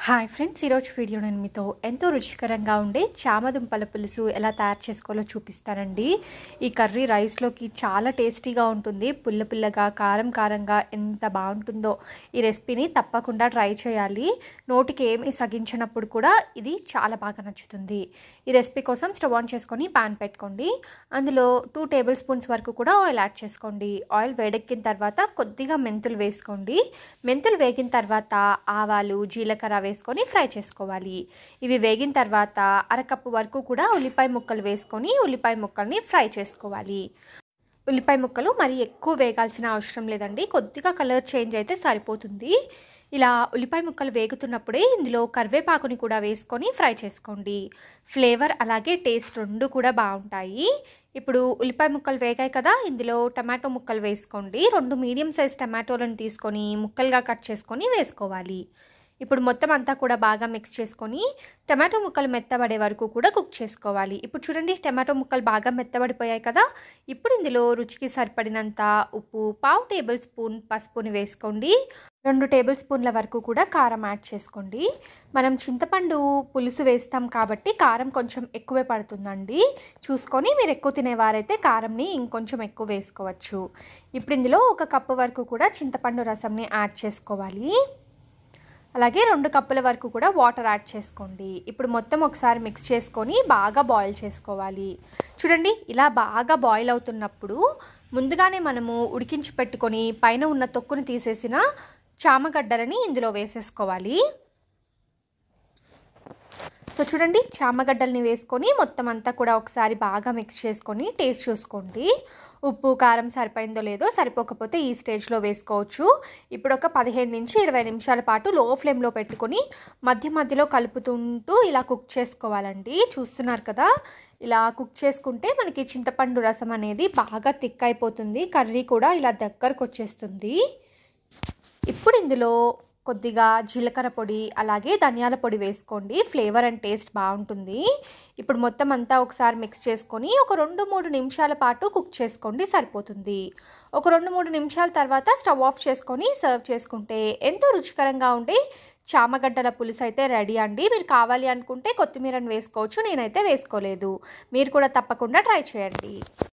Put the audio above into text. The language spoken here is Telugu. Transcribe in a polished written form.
హాయ్ ఫ్రెండ్స్, ఈరోజు వీడియో నేను మీతో ఎంతో రుచికరంగా ఉండే చామదుంపల పులుసు ఎలా తయారు చేసుకోవాలో చూపిస్తానండి. ఈ కర్రీ రైస్లోకి చాలా టేస్టీగా ఉంటుంది. పుల్ల పుల్లగా, కారం కారంగా ఎంత బాగుంటుందో. ఈ రెసిపీని తప్పకుండా ట్రై చేయాలి. నోటికి ఏమి సగించినప్పుడు కూడా ఇది చాలా బాగా నచ్చుతుంది. ఈ రెసిపీ కోసం స్టవ్ ఆన్ చేసుకొని పాన్ పెట్టుకోండి. అందులో 2 టేబుల్ స్పూన్స్ వరకు కూడా ఆయిల్ యాడ్ చేసుకోండి. ఆయిల్ వేడెక్కిన తర్వాత కొద్దిగా మెంతులు వేసుకోండి. మెంతులు వేగిన తర్వాత ఆవాలు, జీలకర్ర వేసుకొని ఫ్రై చేసుకోవాలి. ఇవి వేగిన తర్వాత అరకప్పు వరకు కూడా ఉల్లిపాయ ముక్కలు వేసుకొని ఉల్లిపాయ ముక్కల్ని ఫ్రై చేసుకోవాలి. ఉల్లిపాయ ముక్కలు మరి ఎక్కువ వేగాల్సిన అవసరం లేదండి, కొద్దిగా కలర్ చేంజ్ అయితే సరిపోతుంది. ఇలా ఉల్లిపాయ ముక్కలు వేగుతున్నప్పుడే ఇందులో కరివేపాకుని కూడా వేసుకొని ఫ్రై చేసుకోండి. ఫ్లేవర్ అలాగే టేస్ట్ రెండు కూడా బాగుంటాయి. ఇప్పుడు ఉల్లిపాయ ముక్కలు వేగాయి కదా, ఇందులో టమాటో ముక్కలు వేసుకోండి. 2 మీడియం సైజ్ టమాటోలను తీసుకొని ముక్కలుగా కట్ చేసుకొని వేసుకోవాలి. ఇప్పుడు మొత్తం అంతా కూడా బాగా మిక్స్ చేసుకొని టమాటో ముక్కలు మెత్తబడే వరకు కూడా కుక్ చేసుకోవాలి. ఇప్పుడు చూడండి, టమాటో ముక్కలు బాగా మెత్తబడిపోయాయి కదా. ఇప్పుడు ఇందులో రుచికి సరిపడినంత ఉప్పు, 1/2 టేబుల్ స్పూన్ పసుపుని వేసుకోండి. 2 టేబుల్ స్పూన్ల వరకు కూడా కారం యాడ్ చేసుకోండి. మనం చింతపండు పులుసు వేస్తాం కాబట్టి కారం కొంచెం ఎక్కువే పడుతుందండి. చూసుకొని మీరు ఎక్కువ తినేవారైతే కారంని ఇంకొంచెం ఎక్కువ వేసుకోవచ్చు. ఇప్పుడు ఇందులో 1 కప్పు వరకు కూడా చింతపండు రసంని యాడ్ చేసుకోవాలి. అలాగే 2 కప్పుల వరకు కూడా వాటర్ యాడ్ చేసుకోండి. ఇప్పుడు మొత్తం ఒకసారి మిక్స్ చేసుకొని బాగా బాయిల్ చేసుకోవాలి. చూడండి, ఇలా బాగా బాయిల్ అవుతున్నప్పుడు ముందుగానే మనము ఉడికించి పెట్టుకొని పైన ఉన్న తొక్కుని తీసేసిన చామగడ్డలని ఇందులో వేసేసుకోవాలి. సో చూడండి, చామగడ్డల్ని వేసుకొని మొత్తం అంతా కూడా ఒకసారి బాగా మిక్స్ చేసుకొని టేస్ట్ చూసుకోండి. ఉప్పు కారం సరిపోయిందో లేదో, సరిపోకపోతే ఈ స్టేజ్లో వేసుకోవచ్చు. ఇప్పుడు ఒక 15 నుంచి 20 నిమిషాల పాటు లో ఫ్లేమ్లో పెట్టుకొని మధ్య మధ్యలో కలుపుతుంటూ ఇలా కుక్ చేసుకోవాలండి. చూస్తున్నారు కదా, ఇలా కుక్ చేసుకుంటే మనకి చింతపండు రసం అనేది బాగా థిక్ అయిపోతుంది. కర్రీ కూడా ఇలా దగ్గరకు వచ్చేస్తుంది. ఇప్పుడు ఇందులో కొద్దిగా జీలకర్ర పొడి అలాగే ధనియాల పొడి వేసుకోండి. ఫ్లేవర్ అండ్ టేస్ట్ బాగుంటుంది. ఇప్పుడు మొత్తం అంతా ఒకసారి మిక్స్ చేసుకొని ఒక 2-3 నిమిషాల పాటు కుక్ చేసుకోండి, సరిపోతుంది. ఒక 2-3 నిమిషాల తర్వాత స్టవ్ ఆఫ్ చేసుకొని సర్వ్ చేసుకుంటే ఎంతో రుచికరంగా ఉండే చామగడ్డల పులుసు అయితే రెడీ అండి. మీరు కావాలి అనుకుంటే కొత్తిమీరని వేసుకోవచ్చు, నేనైతే వేసుకోలేదు. మీరు కూడా తప్పకుండా ట్రై చేయండి.